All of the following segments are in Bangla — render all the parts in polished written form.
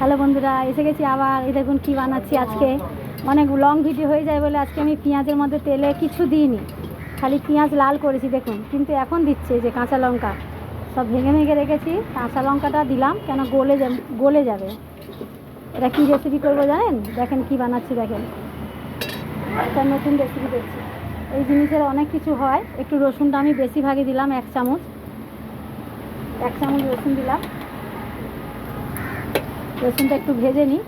হ্যালো বন্ধুরা, এসে গেছি আবার। এই দেখুন কী বানাচ্ছি আজকে। অনেক লং ভিডিও হয়ে যায় বলে আজকে আমি পেঁয়াজের মধ্যে তেলে কিছু দিইনি, খালি পেঁয়াজ লাল করেছি দেখুন। কিন্তু এখন দিচ্ছে যে কাঁচা লঙ্কা সব ভেঙে ভেঙে রেখেছি, কাঁচা লঙ্কাটা দিলাম কেন গলে যাবে। এটা কী রেসিপি করবো জানেন? দেখেন কি বানাচ্ছি, দেখেন একটা নতুন রেসিপি দেখছি। এই জিনিসের অনেক কিছু হয়। একটু রসুনটা আমি বেশি ভাগে দিলাম, 1 চামচ রসুন দিলাম। রসুনটা একটু ভেজে নিই।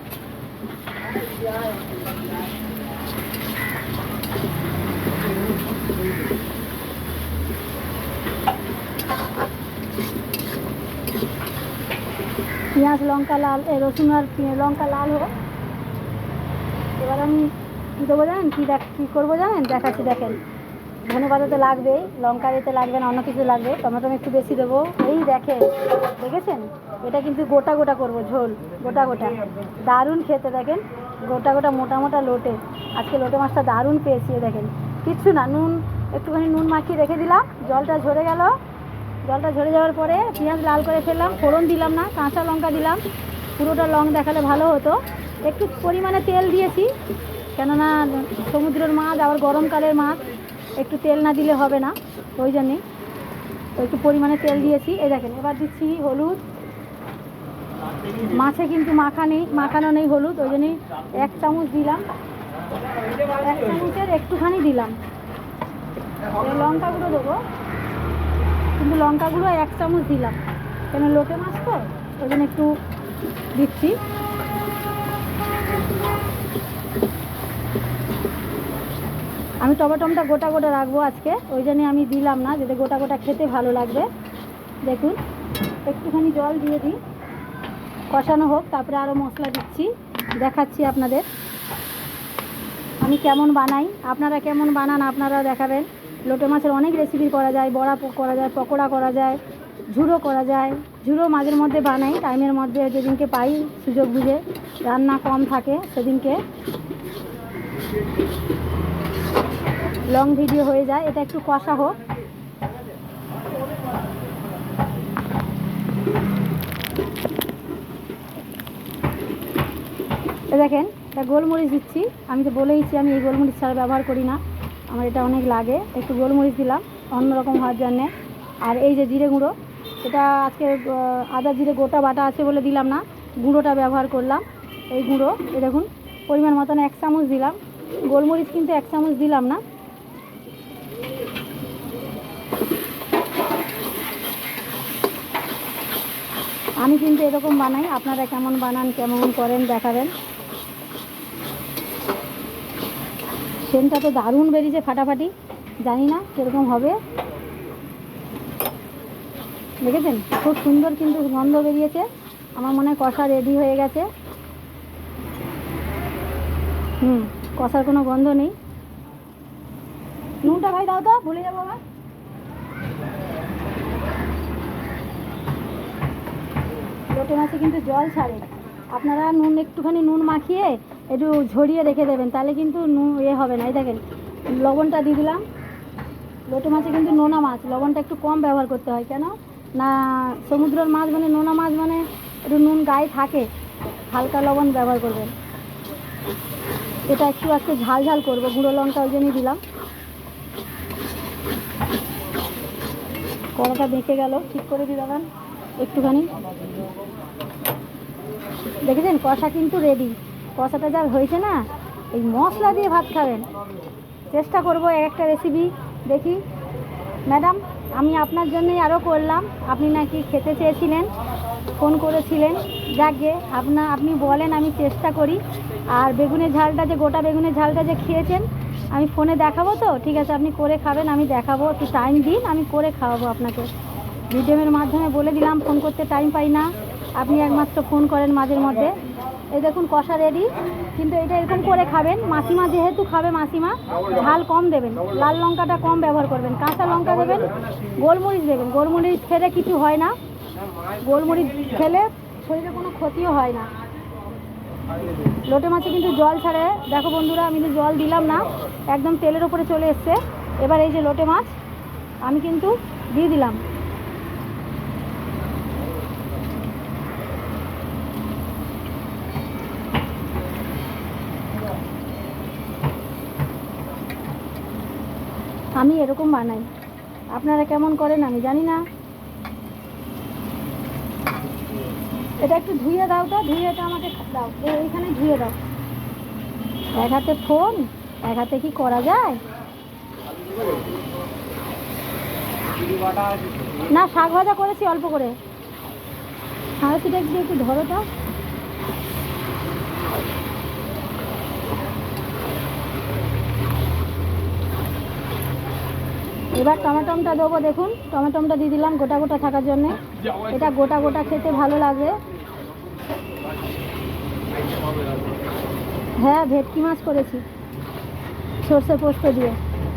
পেঁয়াজ লঙ্কা লাল, রসুন আর লঙ্কা লাল হোক। এবার আমি কী দেবো জানেন? কী করবো জানেন? দেখাচ্ছি, দেখেন। ধনে পাতাতে লাগবে, লঙ্কা দিতে লাগবে না, অন্য কিছু লাগবে। টমেটো একটু বেশি দেবো। এই দেখেন, দেখেছেন? এটা কিন্তু গোটা গোটা করবো, ঝোল গোটা গোটা, দারুণ খেতে। দেখেন গোটা গোটা মোটা মোটা লোটে। আজকে লোটে মাছটা দারুণ পেয়েছি। দেখেন কিচ্ছু না, একটুখানি নুন মাখিয়ে রেখে দিলাম। জলটা ঝরে গেল। জলটা ঝরে যাওয়ার পরে পেঁয়াজ লাল করে ফেললাম, ফোড়ন দিলাম না, কাঁচা লঙ্কা দিলাম। পুরোটা লং দেখালে ভালো হতো। একটু পরিমাণে তেল দিয়েছি, কেননা সমুদ্রের মাছ, আবার গরমকালের মাছ, একটু তেল না দিলে হবে না, ওই জন্যে একটু পরিমাণে তেল দিয়েছি। এই দেখেন, এবার দিচ্ছি হলুদ। মাছে কিন্তু মাখানো নেই হলুদ, ওই জন্যই 1 চামচ দিলাম। 1 চামচের একটুখানি দিলাম। লঙ্কা গুঁড়ো দেবো, কিন্তু লঙ্কা গুঁড়ো 1 চামচ দিলাম, কেন লোটে মাছ তো, ওই জন্য একটু দিচ্ছি। আমি টমেটোটা গোটা গোটা রাখবো আজকে, ওই জন্যে আমি দিলাম না, যাতে গোটা গোটা খেতে ভালো লাগবে। দেখুন একটুখানি জল দিয়ে দিই, কষানো হোক, তারপরে আরও মশলা দিচ্ছি, দেখাচ্ছি আপনাদের আমি কেমন বানাই। আপনারা কেমন বানান আপনারাও দেখাবেন। লোটে মাছের অনেক রেসিপি করা যায়, বড়া করা যায়, পকোড়া করা যায়, ঝুড়ো করা যায়। ঝুড়ো মাঝের মধ্যে বানাই, টাইমের মধ্যে, যেদিনকে পাই সুযোগ বুঝে, রান্না কম থাকে সেদিনকে লং ভিডিও হয়ে যায়। এটা একটু কষা হোক। দেখেন এটা গোলমরিচ দিচ্ছি। আমি তো বলেইছি আমি এই গোলমরিচ ছাড়া ব্যবহার করি না, আমার এটা অনেক লাগে। একটু গোলমরিচ দিলাম অন্যরকম হওয়ার জন্যে। আর এই যে জিরে গুঁড়ো, এটা আজকে আদা জিরে গোটা বাটা আছে বলে দিলাম না, গুঁড়োটা ব্যবহার করলাম। এই গুঁড়ো এই দেখুন পরিমাণ মতন 1 চামচ দিলাম। গোলমরিচ কিন্তু 1 চামচ দিলাম না। আমি কিন্তু এরকম বানাই, আপনারা কেমন বানান, কেমন করেন দেখাবেন। সেন্টটা তো দারুণ বেরিয়েছে, ফাটাফাটি। জানি না কীরকম হবে, দেখেছেন? খুব সুন্দর কিন্তু গন্ধ বেরিয়েছে। আমার মনে হয় কষা রেডি হয়ে গেছে। কষার কোনো গন্ধ নেই। নুনটা ভাই দাও তো, ভুলে যাবো আবার। লোটে মাছে কিন্তু জল ছাড়ে। আপনারা একটুখানি নুন মাখিয়ে একটু ঝরিয়ে রেখে দেবেন, তাহলে কিন্তু হবে না। এই দেখেন লবণটা দিয়ে দিলাম। লোটে মাছে কিন্তু নোনা মাছ, লবণটা একটু কম ব্যবহার করতে হয়, কেন না সমুদ্রের মাছ মানে, নোনা মাছ মানে একটু নুন গায়ে থাকে, হালকা লবণ ব্যবহার করবেন। এটা একটু আজকে ঝাল ঝাল করবো, গুঁড়ো লঙ্কা ওই জন্যই দিলাম। কড়াটা বেঁকে গেল, ঠিক করে দিয়ে দেবেন একটুখানি। দেখেছেন কষা কিন্তু রেডি। কষাটা যা হয়েছে না, এই মশলা দিয়ে ভাত খাবেন। চেষ্টা করব একটা রেসিপি, দেখি। ম্যাডাম আমি আপনার জন্যই আরও করলাম, আপনি নাকি খেতে চেয়েছিলেন, ফোন করেছিলেন। যাকে আপনি বলেন, আমি চেষ্টা করি। আর বেগুনের ঝালটা যে, গোটা বেগুনের ঝালটা যে খেয়েছেন, আমি ফোনে দেখাবো তো। ঠিক আছে, আপনি করে খাবেন, আমি দেখাবো। একটু টাইম দিন, আমি করে খাওয়াবো আপনাকে। ভিডিওর মাধ্যমে বলে দিলাম, ফোন করতে টাইম পাই না, আপনি একমাত্র ফোন করেন মাঝের মধ্যে। এই দেখুন কষা রেডি, কিন্তু এটা এরকম করে খাবেন। মাসিমা যেহেতু খাবে, মাসিমা ঝাল কম দেবেন, লাল লঙ্কাটা কম ব্যবহার করবেন, কাঁচা লঙ্কা দেবেন, গোলমরিচ দেবেন। গোলমরিচ খেলে কিছু হয় না, গোলমরিচ খেলে শরীরে কোনো ক্ষতিও হয় না। লোটে মাছে কিন্তু জল ছাড়ে, দেখো বন্ধুরা, আমি কিন্তু জল দিলাম না, একদম তেলের ওপরে চলে এসছে। এবার এই যে লোটে মাছ আমি কিন্তু দিয়ে দিলাম। আমি এরকম বানাই, আপনারা কেমন করেন আমি জানি না। এটা একটু ধুয়ে দাও তো, ধুয়ে এটা আমাকে দাও, এইখানে ধুয়ে দাও। এক হাতে ফোন, এক হাতে কি করা যায়? না, শাক ভাজা করেছি অল্প করে। হাঁড়িটা একটু ধরো তো। এবার টমেটোমটা দেবো, দেখুন টমেটোমটা দিয়ে দিলাম গোটা গোটা থাকার জন্যে। এটা গোটা গোটা খেতে ভালো লাগে। হ্যাঁ, ভেটকি মাছ করেছি সর্ষে পোস্ত দিয়ে,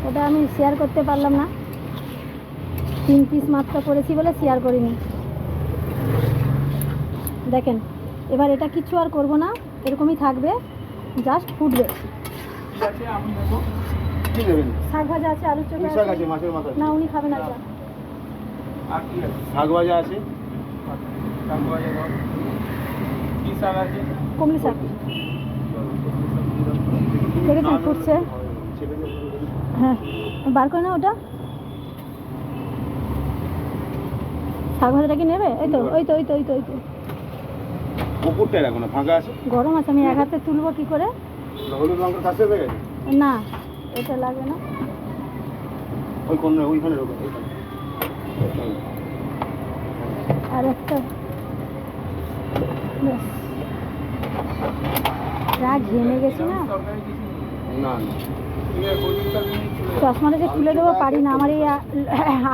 ওটা আমি শেয়ার করতে পারলাম না, 3 পিস মাত্র করেছি বলে শেয়ার করিনি। দেখেন, এবার এটা কিছু আর করব না, এরকমই থাকবে, জাস্ট ফুটবে। শাক ভাজা আছে, আলুর চোখা আছে, মাছের মাথা না উনি খাবেন না। শাক ভাজা আছে, কমলি শাক দেখেছেন ফুটছে। হ্যাঁ, বার করে না ওটা। শাক ভাজাটা কি নেবে? এই তো ওই তো ওই তো ওই তো ওই তো পুকুরটা রাখো না, ফাঁকা আছে, গরম আছে, আমি এক হাতে তুলবো কি করে? হলুদ লঙ্কার কাছে হয়ে গেছে না, এটা লাগবে না। ওই কোন ওইখানে রাখো, ওইখানে। আর একটা ব্যাস। যা ঘেমে গেছি না, না চশমাটা যে তুলে দেবো পারি না, আমার এই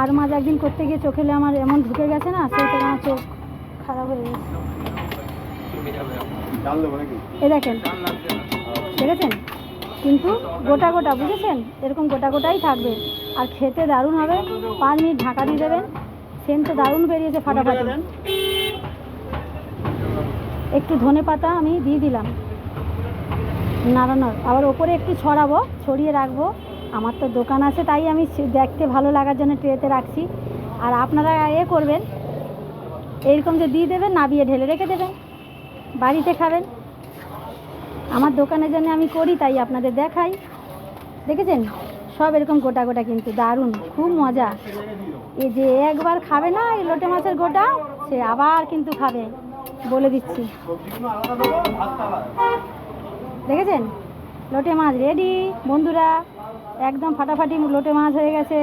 আর মাঝ একদিন করতে গিয়ে চোখে আমার এমন ঢুকে গেছে না, সেইটা আমার চোখ খারাপ হয়ে গেছে। ডাল দেবো নাকি? এ দেখেন, দেখেছেন কিন্তু গোটা গোটা, বুঝেছেন? এরকম গোটা গোটাই থাকবে আর খেতে দারুণ হবে। 5 মিনিট ঢাকা দিয়ে দেবেন, সেন্ট তো দারুণ বেরিয়েছে ফাটাফাটি। একটু ধনে পাতা আমি দিয়ে দিলাম, নাড়ানোর, আবার ওপরে একটু ছড়াবো, ছড়িয়ে রাখবো। আমার তো দোকান আছে তাই আমি দেখতে ভালো লাগার জন্য ট্রেতে রাখছি। আর আপনারা করবেন, এইরকম যে দিয়ে দেবেন, নাবিয়ে ঢেলে রেখে দেবেন, বাড়িতে খাবেন। আমার দোকানের জন্য আমি করি তাই আপনাদের দেখাই। দেখেছেন সব এরকম গোটা গোটা, কিন্তু দারুণ, খুব মজা। এই যে একবার খাবে না এই লোটে মাছের গোটা, সে আবার কিন্তু খাবে, বলে দিচ্ছি। দেখেছেন লোটে মাছ রেডি বন্ধুরা, একদম ফাটাফাটি লোটে মাছ হয়ে গেছে।